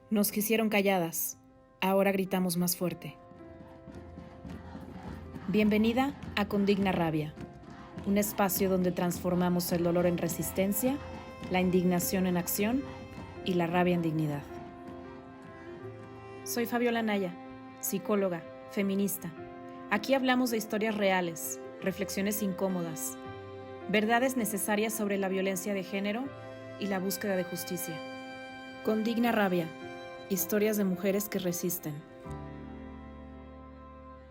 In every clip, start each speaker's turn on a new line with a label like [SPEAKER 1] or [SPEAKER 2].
[SPEAKER 1] Nos quisieron calladas, ahora gritamos más fuerte. Bienvenida a Condigna Rabia, un espacio donde transformamos el dolor en resistencia, la indignación en acción y la rabia en dignidad. Soy Fabiola Naya, psicóloga, feminista. Aquí hablamos de historias reales, reflexiones incómodas, verdades necesarias sobre la violencia de género y la búsqueda de justicia. Condigna Rabia, historias de mujeres que resisten.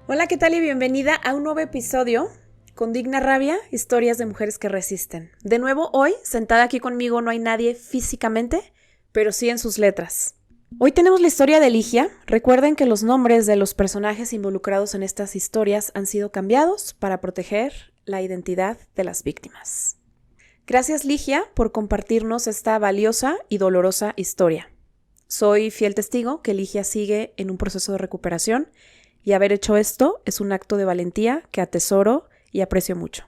[SPEAKER 1] Hola, ¿qué tal? Y bienvenida a un nuevo episodio. Condigna Rabia, historias de mujeres que resisten. De nuevo, hoy, sentada aquí conmigo, no hay nadie físicamente, pero sí en sus letras. Hoy tenemos la historia de Ligia. Recuerden que los nombres de los personajes involucrados en estas historias han sido cambiados para proteger la identidad de las víctimas. Gracias, Ligia, por compartirnos esta valiosa y dolorosa historia. Soy fiel testigo que Ligia sigue en un proceso de recuperación y haber hecho esto es un acto de valentía que atesoro y aprecio mucho.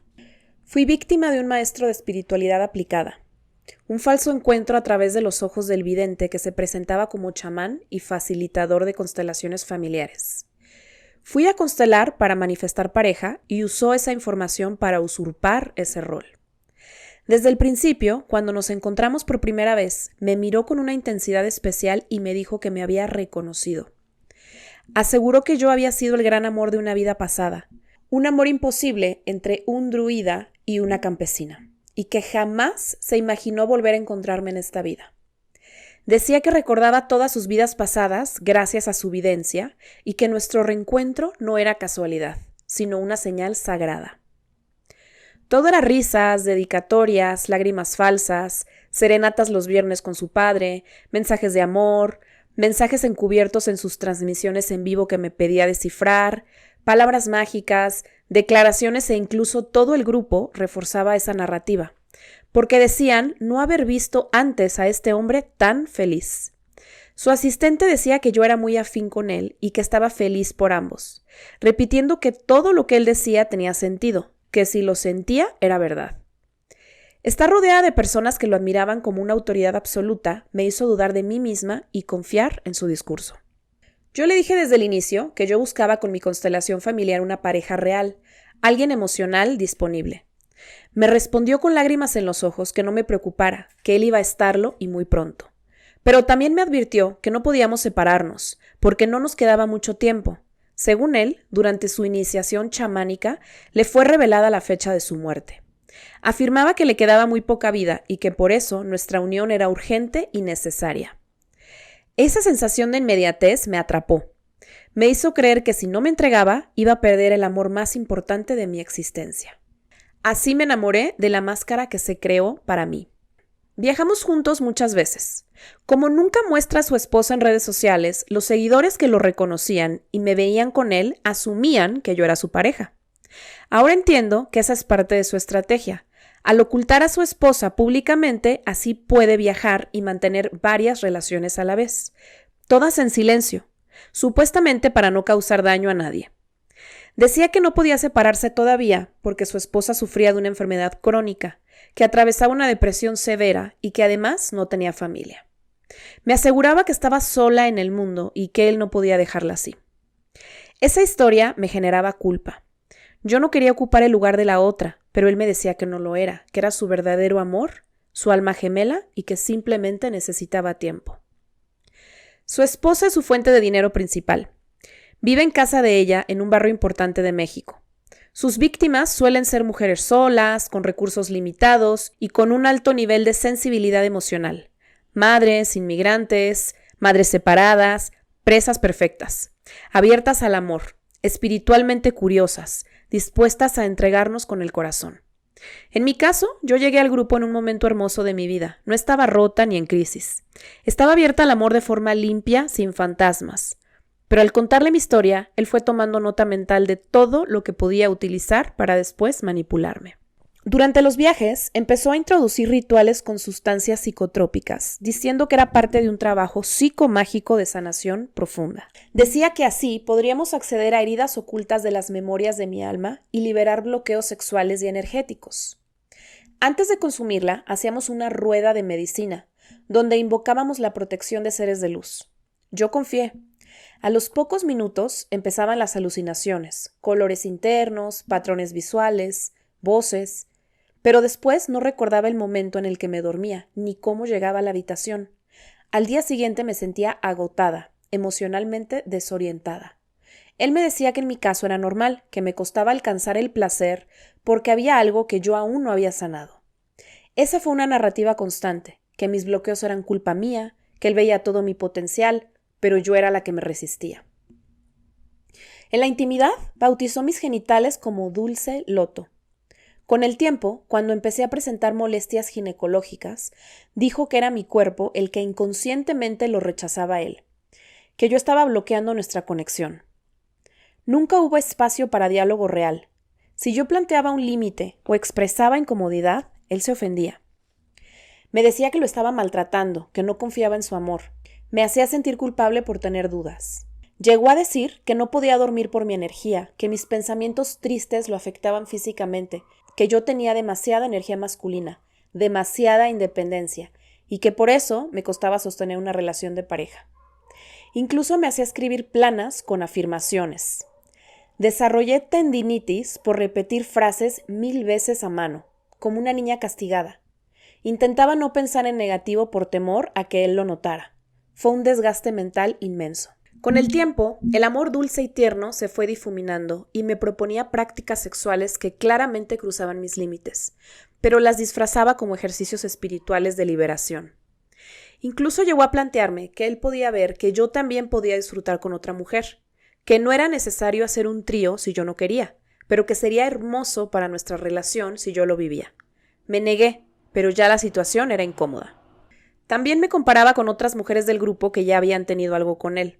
[SPEAKER 1] Fui víctima de un maestro de espiritualidad aplicada. Un falso encuentro a través de los ojos del vidente que se presentaba como chamán y facilitador de constelaciones familiares. Fui a constelar para manifestar pareja y usó esa información para usurpar ese rol. Desde el principio, cuando nos encontramos por primera vez, me miró con una intensidad especial y me dijo que me había reconocido. Aseguró que yo había sido el gran amor de una vida pasada, un amor imposible entre un druida y una campesina, y que jamás se imaginó volver a encontrarme en esta vida. Decía que recordaba todas sus vidas pasadas gracias a su videncia y que nuestro reencuentro no era casualidad, sino una señal sagrada. Todo era risas, dedicatorias, lágrimas falsas, serenatas los viernes con su padre, mensajes de amor, mensajes encubiertos en sus transmisiones en vivo que me pedía descifrar, palabras mágicas, declaraciones e incluso todo el grupo reforzaba esa narrativa, porque decían no haber visto antes a este hombre tan feliz. Su asistente decía que yo era muy afín con él y que estaba feliz por ambos, repitiendo que todo lo que él decía tenía sentido, que si lo sentía era verdad. Estar rodeada de personas que lo admiraban como una autoridad absoluta me hizo dudar de mí misma y confiar en su discurso. Yo le dije desde el inicio que yo buscaba con mi constelación familiar una pareja real, alguien emocional disponible. Me respondió con lágrimas en los ojos que no me preocupara, que él iba a estarlo y muy pronto. Pero también me advirtió que no podíamos separarnos, porque no nos quedaba mucho tiempo. Según él, durante su iniciación chamánica, le fue revelada la fecha de su muerte. Afirmaba que le quedaba muy poca vida y que por eso nuestra unión era urgente y necesaria. Esa sensación de inmediatez me atrapó. Me hizo creer que si no me entregaba, iba a perder el amor más importante de mi existencia. Así me enamoré de la máscara que se creó para mí. Viajamos juntos muchas veces. Como nunca muestra a su esposa en redes sociales, los seguidores que lo reconocían y me veían con él asumían que yo era su pareja. Ahora entiendo que esa es parte de su estrategia. Al ocultar a su esposa públicamente, así puede viajar y mantener varias relaciones a la vez, todas en silencio, supuestamente para no causar daño a nadie. Decía que no podía separarse todavía porque su esposa sufría de una enfermedad crónica, que atravesaba una depresión severa y que además no tenía familia. Me aseguraba que estaba sola en el mundo y que él no podía dejarla así. Esa historia me generaba culpa. Yo no quería ocupar el lugar de la otra, pero él me decía que no lo era, que era su verdadero amor, su alma gemela y que simplemente necesitaba tiempo. Su esposa es su fuente de dinero principal. Vive en casa de ella en un barrio importante de México. Sus víctimas suelen ser mujeres solas, con recursos limitados y con un alto nivel de sensibilidad emocional. Madres, inmigrantes, madres separadas, presas perfectas, abiertas al amor, espiritualmente curiosas, dispuestas a entregarnos con el corazón. En mi caso, yo llegué al grupo en un momento hermoso de mi vida. No estaba rota ni en crisis. Estaba abierta al amor de forma limpia, sin fantasmas. Pero al contarle mi historia, él fue tomando nota mental de todo lo que podía utilizar para después manipularme. Durante los viajes, empezó a introducir rituales con sustancias psicotrópicas, diciendo que era parte de un trabajo psicomágico de sanación profunda. Decía que así podríamos acceder a heridas ocultas de las memorias de mi alma y liberar bloqueos sexuales y energéticos. Antes de consumirla, hacíamos una rueda de medicina, donde invocábamos la protección de seres de luz. Yo confié. A los pocos minutos empezaban las alucinaciones, colores internos, patrones visuales, voces, pero después no recordaba el momento en el que me dormía, ni cómo llegaba a la habitación. Al día siguiente me sentía agotada, emocionalmente desorientada. Él me decía que en mi caso era normal, que me costaba alcanzar el placer porque había algo que yo aún no había sanado. Esa fue una narrativa constante, que mis bloqueos eran culpa mía, que él veía todo mi potencial, pero yo era la que me resistía. En la intimidad, bautizó mis genitales como dulce loto. Con el tiempo, cuando empecé a presentar molestias ginecológicas, dijo que era mi cuerpo el que inconscientemente lo rechazaba a él, que yo estaba bloqueando nuestra conexión. Nunca hubo espacio para diálogo real. Si yo planteaba un límite o expresaba incomodidad, él se ofendía. Me decía que lo estaba maltratando, que no confiaba en su amor. Me hacía sentir culpable por tener dudas. Llegó a decir que no podía dormir por mi energía, que mis pensamientos tristes lo afectaban físicamente, que yo tenía demasiada energía masculina, demasiada independencia, y que por eso me costaba sostener una relación de pareja. Incluso me hacía escribir planas con afirmaciones. Desarrollé tendinitis por repetir frases 1000 veces a mano, como una niña castigada. Intentaba no pensar en negativo por temor a que él lo notara. Fue un desgaste mental inmenso. Con el tiempo, el amor dulce y tierno se fue difuminando y me proponía prácticas sexuales que claramente cruzaban mis límites, pero las disfrazaba como ejercicios espirituales de liberación. Incluso llegó a plantearme que él podía ver que yo también podía disfrutar con otra mujer, que no era necesario hacer un trío si yo no quería, pero que sería hermoso para nuestra relación si yo lo vivía. Me negué, pero ya la situación era incómoda. También me comparaba con otras mujeres del grupo que ya habían tenido algo con él.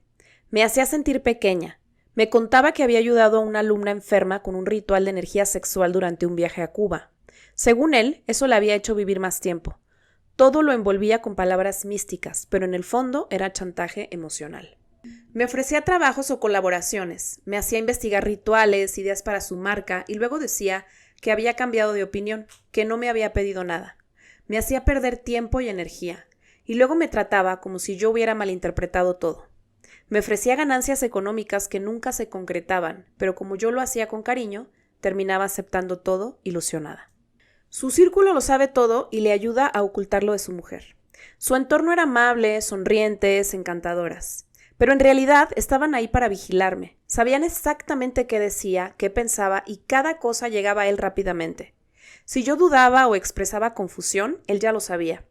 [SPEAKER 1] Me hacía sentir pequeña. Me contaba que había ayudado a una alumna enferma con un ritual de energía sexual durante un viaje a Cuba. Según él, eso le había hecho vivir más tiempo. Todo lo envolvía con palabras místicas, pero en el fondo era chantaje emocional. Me ofrecía trabajos o colaboraciones, me hacía investigar rituales, ideas para su marca y luego decía que había cambiado de opinión, que no me había pedido nada. Me hacía perder tiempo y energía, y luego me trataba como si yo hubiera malinterpretado todo. Me ofrecía ganancias económicas que nunca se concretaban, pero como yo lo hacía con cariño, terminaba aceptando todo ilusionada. Su círculo lo sabe todo y le ayuda a ocultarlo de su mujer. Su entorno era amable, sonrientes, encantadoras. Pero en realidad estaban ahí para vigilarme. Sabían exactamente qué decía, qué pensaba y cada cosa llegaba a él rápidamente. Si yo dudaba o expresaba confusión, él ya lo sabía.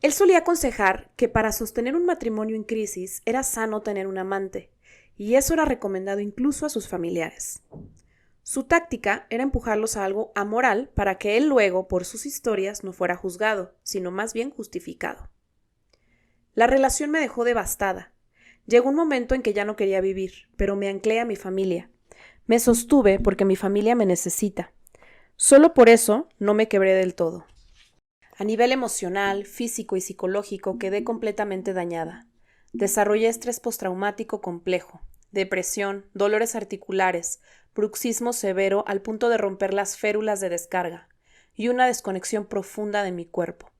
[SPEAKER 1] Él solía aconsejar que para sostener un matrimonio en crisis era sano tener un amante, y eso era recomendado incluso a sus familiares. Su táctica era empujarlos a algo amoral para que él luego, por sus historias, no fuera juzgado, sino más bien justificado. La relación me dejó devastada. Llegó un momento en que ya no quería vivir, pero me anclé a mi familia. Me sostuve porque mi familia me necesita. Solo por eso no me quebré del todo. A nivel emocional, físico y psicológico quedé completamente dañada. Desarrollé estrés postraumático complejo, depresión, dolores articulares, bruxismo severo al punto de romper las férulas de descarga y una desconexión profunda de mi cuerpo.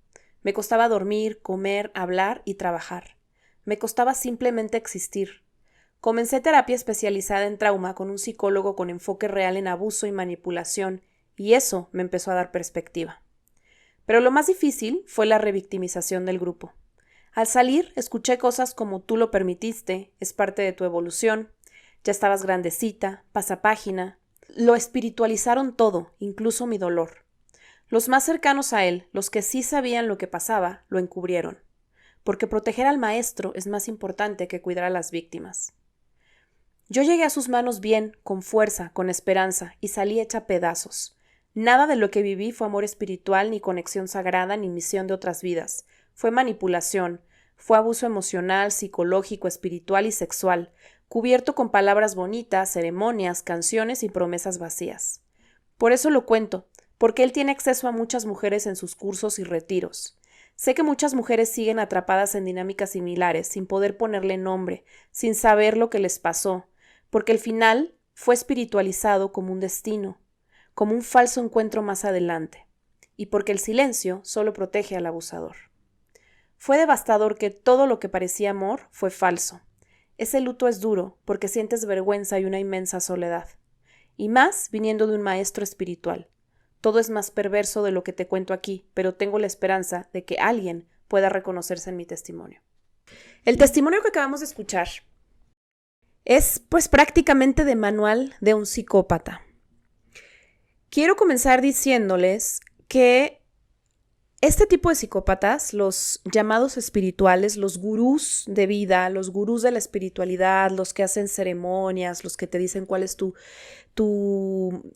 [SPEAKER 1] Me costaba dormir, comer, hablar y trabajar. Me costaba simplemente existir. Comencé terapia especializada en trauma con un psicólogo con enfoque real en abuso y manipulación, y eso me empezó a dar perspectiva. Pero lo más difícil fue la revictimización del grupo. Al salir, escuché cosas como tú lo permitiste, es parte de tu evolución, ya estabas grandecita, pasa página. Lo espiritualizaron todo, incluso mi dolor. Los más cercanos a él, los que sí sabían lo que pasaba, lo encubrieron. Porque proteger al maestro es más importante que cuidar a las víctimas. Yo llegué a sus manos bien, con fuerza, con esperanza, y salí hecha pedazos. Nada de lo que viví fue amor espiritual, ni conexión sagrada, ni misión de otras vidas. Fue manipulación, fue abuso emocional, psicológico, espiritual y sexual, cubierto con palabras bonitas, ceremonias, canciones y promesas vacías. Por eso lo cuento, porque él tiene acceso a muchas mujeres en sus cursos y retiros. Sé que muchas mujeres siguen atrapadas en dinámicas similares, sin poder ponerle nombre, sin saber lo que les pasó, porque el final fue espiritualizado como un destino, como un falso encuentro más adelante, y porque el silencio solo protege al abusador. Fue devastador que todo lo que parecía amor fue falso. Ese luto es duro porque sientes vergüenza y una inmensa soledad. Y más viniendo de un maestro espiritual. Todo es más perverso de lo que te cuento aquí, pero tengo la esperanza de que alguien pueda reconocerse en mi testimonio. El testimonio que acabamos de escuchar es pues prácticamente de manual de un psicópata. Quiero comenzar diciéndoles que este tipo de psicópatas, los llamados espirituales, los gurús de vida, los gurús de la espiritualidad, los que hacen ceremonias, los que te dicen cuál es tu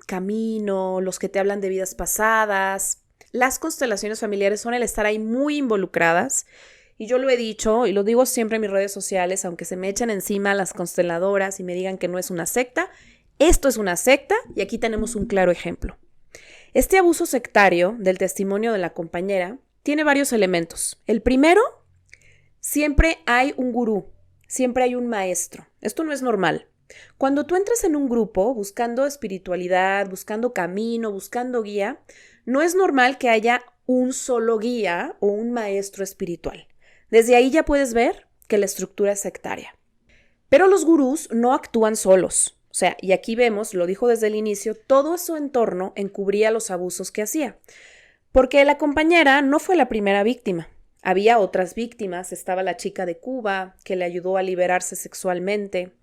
[SPEAKER 1] camino, los que te hablan de vidas pasadas, las constelaciones familiares suelen estar ahí muy involucradas. Y yo lo he dicho y lo digo siempre en mis redes sociales, aunque se me echen encima las consteladoras y me digan que no es una secta, esto es una secta y aquí tenemos un claro ejemplo. Este abuso sectario del testimonio de la compañera tiene varios elementos. El primero, siempre hay un gurú, siempre hay un maestro. Esto no es normal. Cuando tú entras en un grupo buscando espiritualidad, buscando camino, buscando guía, no es normal que haya un solo guía o un maestro espiritual. Desde ahí ya puedes ver que la estructura es sectaria. Pero los gurús no actúan solos. O sea, y aquí vemos, lo dijo desde el inicio, todo su entorno encubría los abusos que hacía. Porque la compañera no fue la primera víctima. Había otras víctimas, estaba la chica de Cuba, que le ayudó a liberarse sexualmente.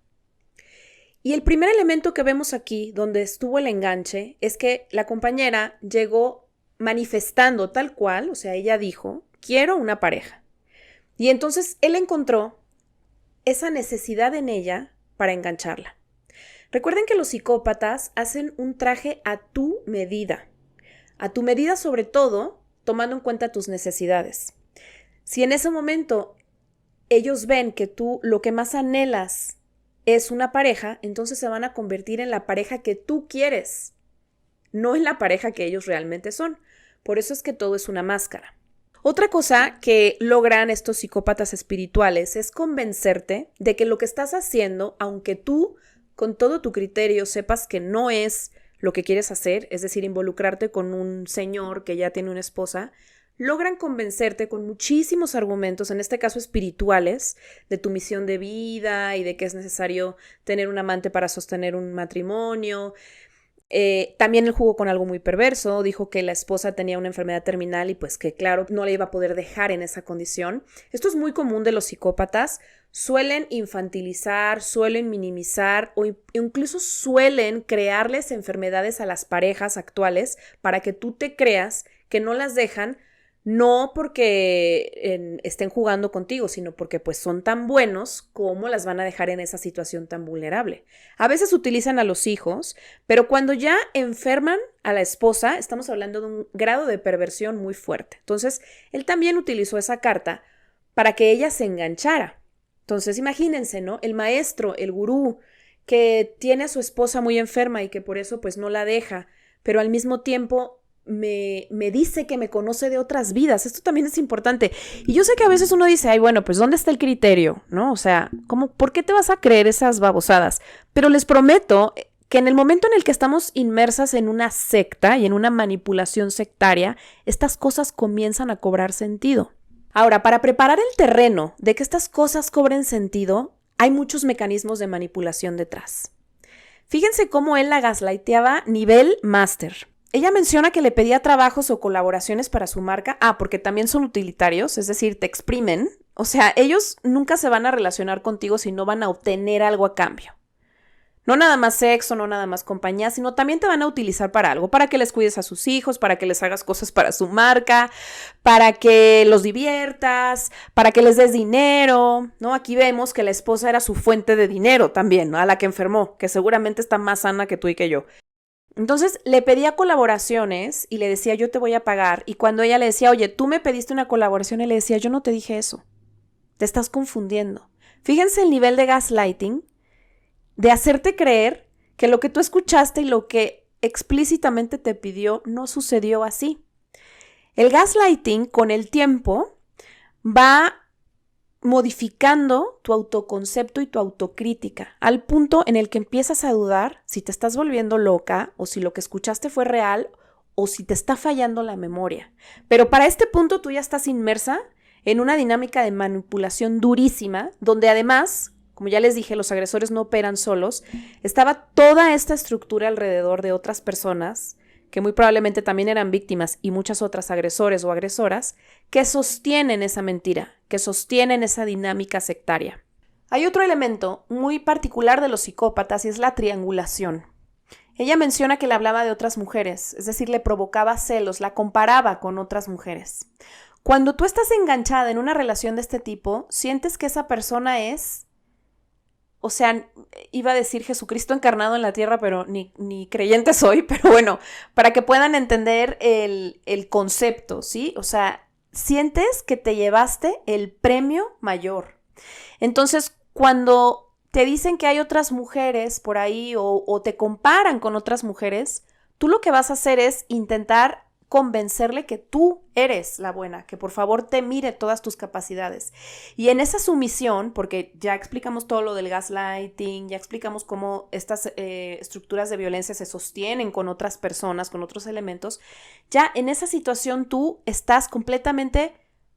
[SPEAKER 1] Y el primer elemento que vemos aquí, donde estuvo el enganche, es que la compañera llegó manifestando tal cual, o sea, ella dijo, quiero una pareja. Y entonces él encontró esa necesidad en ella para engancharla. Recuerden que los psicópatas hacen un traje a tu medida sobre todo tomando en cuenta tus necesidades. Si en ese momento ellos ven que tú lo que más anhelas es una pareja, entonces se van a convertir en la pareja que tú quieres, no en la pareja que ellos realmente son. Por eso es que todo es una máscara. Otra cosa que logran estos psicópatas espirituales es convencerte de que lo que estás haciendo, aunque tú con todo tu criterio sepas que no es lo que quieres hacer, es decir, involucrarte con un señor que ya tiene una esposa, logran convencerte con muchísimos argumentos, en este caso espirituales, de tu misión de vida y de que es necesario tener un amante para sostener un matrimonio. También él jugó con algo muy perverso, dijo que la esposa tenía una enfermedad terminal y pues que claro, no le iba a poder dejar en esa condición. Esto es muy común de los psicópatas, suelen infantilizar, suelen minimizar o incluso suelen crearles enfermedades a las parejas actuales para que tú te creas que no las dejan, no porque estén jugando contigo, sino porque pues son tan buenos como las van a dejar en esa situación tan vulnerable. A veces utilizan a los hijos, pero cuando ya enferman a la esposa, estamos hablando de un grado de perversión muy fuerte. Entonces, él también utilizó esa carta para que ella se enganchara. Entonces, imagínense, ¿no? El maestro, el gurú, que tiene a su esposa muy enferma y que por eso pues no la deja, pero al mismo tiempo me dice que me conoce de otras vidas. Esto también es importante. Y yo sé que a veces uno dice, ay, bueno, pues ¿dónde está el criterio? ¿No? O sea, ¿por qué te vas a creer esas babosadas? Pero les prometo que en el momento en el que estamos inmersas en una secta y en una manipulación sectaria, estas cosas comienzan a cobrar sentido. Ahora, para preparar el terreno de que estas cosas cobren sentido, hay muchos mecanismos de manipulación detrás. Fíjense cómo él la gaslighteaba nivel máster. Ella menciona que le pedía trabajos o colaboraciones para su marca. Porque también son utilitarios, es decir, te exprimen. O sea, ellos nunca se van a relacionar contigo si no van a obtener algo a cambio. No nada más sexo, no nada más compañía, sino también te van a utilizar para algo, para que les cuides a sus hijos, para que les hagas cosas para su marca, para que los diviertas, para que les des dinero, ¿no? Aquí vemos que la esposa era su fuente de dinero también, ¿no? A la que enfermó, que seguramente está más sana que tú y que yo. Entonces le pedía colaboraciones y le decía, yo te voy a pagar. Y cuando ella le decía, oye, tú me pediste una colaboración, él le decía, yo no te dije eso. Te estás confundiendo. Fíjense el nivel de gaslighting, de hacerte creer que lo que tú escuchaste y lo que explícitamente te pidió no sucedió así. El gaslighting con el tiempo va modificando tu autoconcepto y tu autocrítica al punto en el que empiezas a dudar si te estás volviendo loca o si lo que escuchaste fue real o si te está fallando la memoria. Pero para este punto tú ya estás inmersa en una dinámica de manipulación durísima, donde además, como ya les dije, los agresores no operan solos, estaba toda esta estructura alrededor de otras personas, que muy probablemente también eran víctimas, y muchas otras agresores o agresoras, que sostienen esa mentira, que sostienen esa dinámica sectaria. Hay otro elemento muy particular de los psicópatas y es la triangulación. Ella menciona que le hablaba de otras mujeres, es decir, le provocaba celos, la comparaba con otras mujeres. Cuando tú estás enganchada en una relación de este tipo, sientes que esa persona es, o sea, iba a decir Jesucristo encarnado en la tierra, pero ni creyente soy, pero bueno, para que puedan entender el concepto, ¿sí? O sea, sientes que te llevaste el premio mayor. Entonces, cuando te dicen que hay otras mujeres por ahí o te comparan con otras mujeres, tú lo que vas a hacer es intentar convencerle que tú eres la buena, que por favor te mire todas tus capacidades. Y en esa sumisión, porque ya explicamos todo lo del gaslighting, ya explicamos cómo estas estructuras de violencia se sostienen con otras personas, con otros elementos, ya en esa situación tú estás completamente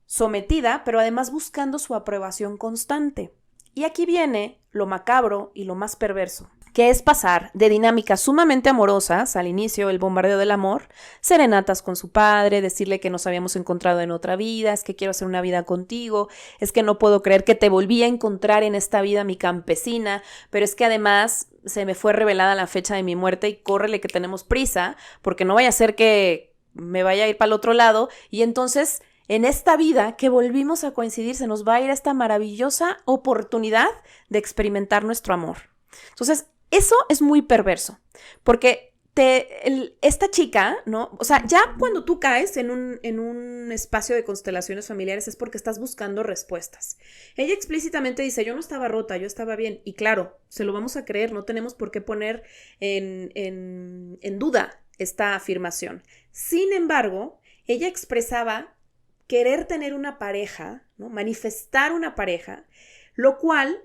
[SPEAKER 1] sometida, pero además buscando su aprobación constante. Y aquí viene lo macabro y lo más perverso, que es pasar de dinámicas sumamente amorosas, al inicio el bombardeo del amor, serenatas con su padre, decirle que nos habíamos encontrado en otra vida, es que quiero hacer una vida contigo, es que no puedo creer que te volví a encontrar en esta vida, mi campesina, pero es que además se me fue revelada la fecha de mi muerte y córrele que tenemos prisa, porque no vaya a ser que me vaya a ir para el otro lado, y entonces en esta vida que volvimos a coincidir se nos va a ir esta maravillosa oportunidad de experimentar nuestro amor. Entonces, eso es muy perverso, porque esta chica, ¿no? O sea, ya cuando tú caes en un espacio de constelaciones familiares es porque estás buscando respuestas. Ella explícitamente dice, yo no estaba rota, yo estaba bien. Y claro, se lo vamos a creer, no tenemos por qué poner en duda esta afirmación. Sin embargo, ella expresaba querer tener una pareja, ¿no? Manifestar una pareja, lo cual,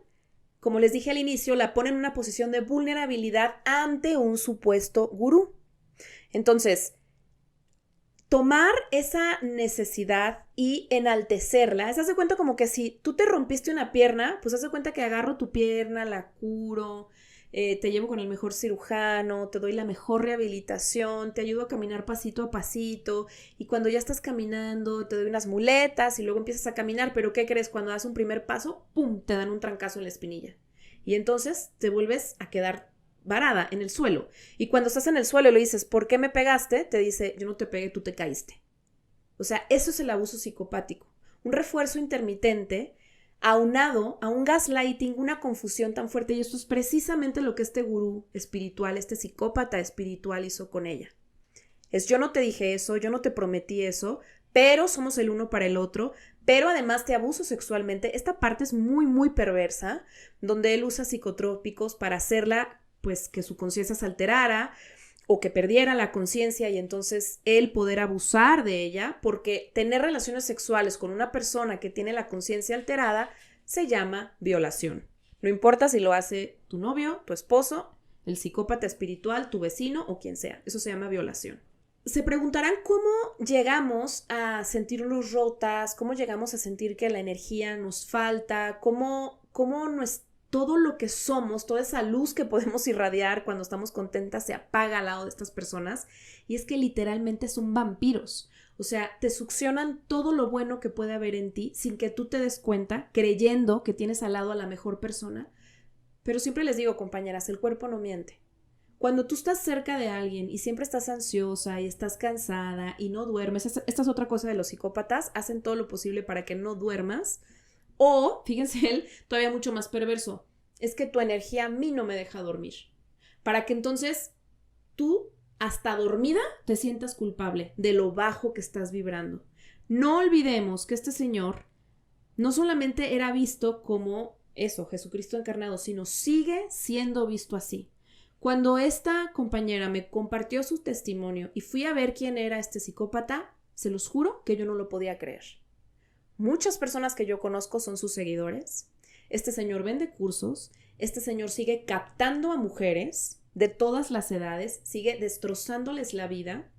[SPEAKER 1] como les dije al inicio, la pone en una posición de vulnerabilidad ante un supuesto gurú. Entonces, tomar esa necesidad y enaltecerla, se hace cuenta como que si tú te rompiste una pierna, pues hace cuenta que agarro tu pierna, la curo, te llevo con el mejor cirujano, te doy la mejor rehabilitación, te ayudo a caminar pasito a pasito y cuando ya estás caminando te doy unas muletas y luego empiezas a caminar, pero ¿qué crees? Cuando das un primer paso, ¡pum!, te dan un trancazo en la espinilla y entonces te vuelves a quedar varada en el suelo y cuando estás en el suelo y le dices ¿por qué me pegaste? Te dice yo no te pegué, tú te caíste. O sea, eso es el abuso psicopático, un refuerzo intermitente aunado a un gaslighting, una confusión tan fuerte, y esto es precisamente lo que este gurú espiritual, este psicópata espiritual hizo con ella. Es yo no te dije eso, yo no te prometí eso, pero somos el uno para el otro, pero además te abuso sexualmente. Esta parte es muy, muy perversa, donde él usa psicotrópicos para hacerla, pues, que su conciencia se alterara, o que perdiera la conciencia y entonces él poder abusar de ella, porque tener relaciones sexuales con una persona que tiene la conciencia alterada se llama violación. No importa si lo hace tu novio, tu esposo, el psicópata espiritual, tu vecino o quien sea. Eso se llama violación. Se preguntarán cómo llegamos a sentirnos rotas, cómo llegamos a sentir que la energía nos falta, cómo todo lo que somos, toda esa luz que podemos irradiar cuando estamos contentas se apaga al lado de estas personas, y es que literalmente son vampiros. O sea, te succionan todo lo bueno que puede haber en ti sin que tú te des cuenta, creyendo que tienes al lado a la mejor persona. Pero siempre les digo, compañeras, el cuerpo no miente. Cuando tú estás cerca de alguien y siempre estás ansiosa y estás cansada y no duermes, esta es otra cosa de los psicópatas, hacen todo lo posible para que no duermas. O, fíjense él, todavía mucho más perverso, es que tu energía a mí no me deja dormir. Para que entonces tú, hasta dormida, te sientas culpable de lo bajo que estás vibrando. No olvidemos que este señor no solamente era visto como eso, Jesucristo encarnado, sino sigue siendo visto así. Cuando esta compañera me compartió su testimonio y fui a ver quién era este psicópata, se los juro que yo no lo podía creer. Muchas personas que yo conozco son sus seguidores. Este señor vende cursos. Este señor sigue captando a mujeres de todas las edades, sigue destrozándoles la vida.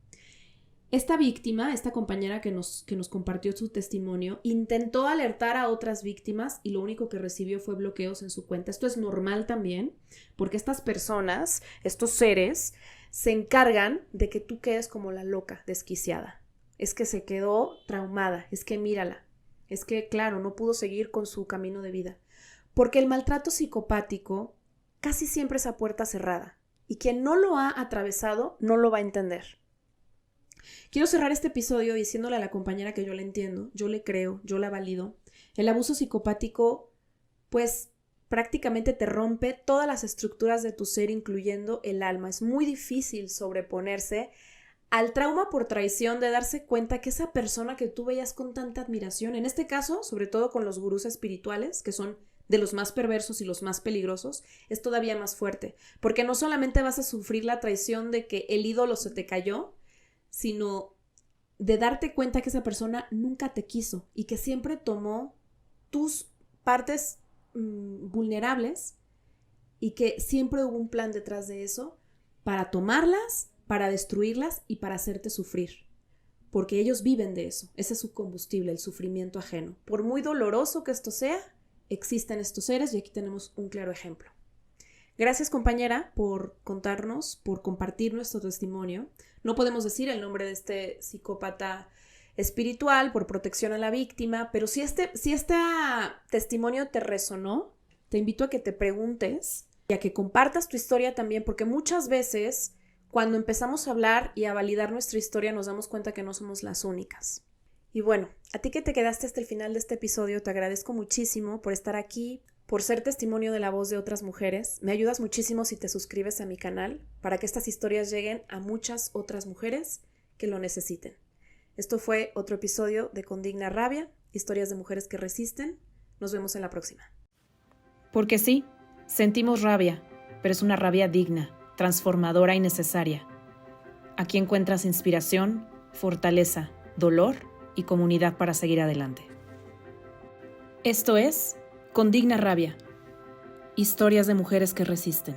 [SPEAKER 1] Esta víctima, esta compañera que nos compartió su testimonio, intentó alertar a otras víctimas y lo único que recibió fue bloqueos en su cuenta. Esto es normal también, porque estas personas, estos seres, se encargan de que tú quedes como la loca, desquiciada. Es que se quedó traumada, es que mírala, es que, claro, no pudo seguir con su camino de vida. Porque el maltrato psicopático casi siempre es a puerta cerrada y quien no lo ha atravesado no lo va a entender. Quiero cerrar este episodio diciéndole a la compañera que yo la entiendo, yo le creo, yo la valido. El abuso psicopático, pues, prácticamente te rompe todas las estructuras de tu ser, incluyendo el alma. Es muy difícil sobreponerse al trauma por traición de darse cuenta que esa persona que tú veías con tanta admiración, en este caso, sobre todo con los gurús espirituales, que son de los más perversos y los más peligrosos, es todavía más fuerte. Porque no solamente vas a sufrir la traición de que el ídolo se te cayó, sino de darte cuenta que esa persona nunca te quiso y que siempre tomó tus partes vulnerables y que siempre hubo un plan detrás de eso para tomarlas, para destruirlas y para hacerte sufrir. Porque ellos viven de eso. Ese es su combustible, el sufrimiento ajeno. Por muy doloroso que esto sea, existen estos seres y aquí tenemos un claro ejemplo. Gracias, compañera, por contarnos, por compartir nuestro testimonio. No podemos decir el nombre de este psicópata espiritual por protección a la víctima, pero si este testimonio te resonó, te invito a que te preguntes y a que compartas tu historia también, porque muchas veces cuando empezamos a hablar y a validar nuestra historia nos damos cuenta que no somos las únicas. Y bueno, a ti que te quedaste hasta el final de este episodio, te agradezco muchísimo por estar aquí, por ser testimonio de la voz de otras mujeres. Me ayudas muchísimo si te suscribes a mi canal para que estas historias lleguen a muchas otras mujeres que lo necesiten. Esto fue otro episodio de Con Digna Rabia, historias de mujeres que resisten. Nos vemos en la próxima.
[SPEAKER 2] Porque sí, sentimos rabia, pero es una rabia digna, transformadora y necesaria. Aquí encuentras inspiración, fortaleza, dolor y comunidad para seguir adelante. Esto es Con Digna Rabia, historias de mujeres que resisten.